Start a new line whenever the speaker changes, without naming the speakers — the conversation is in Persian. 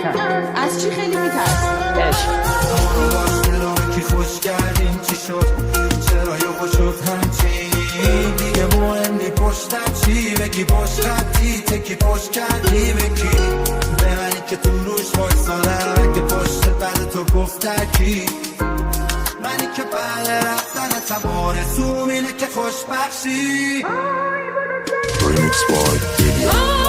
میترسم.
از چی خیلی میترسی؟
عشق.
که خوش کردیم چی شد، چرا یهو شد همچین دیگه مهم نی پشتم چی بگی، پشت خطی تکی پشت کردی بکی به منی که تو روش وایسادم که پشت بعد تو گفت کی منی که بعد رفتن تمام سوم اینه که خوش بخشی.
Remix by Baby.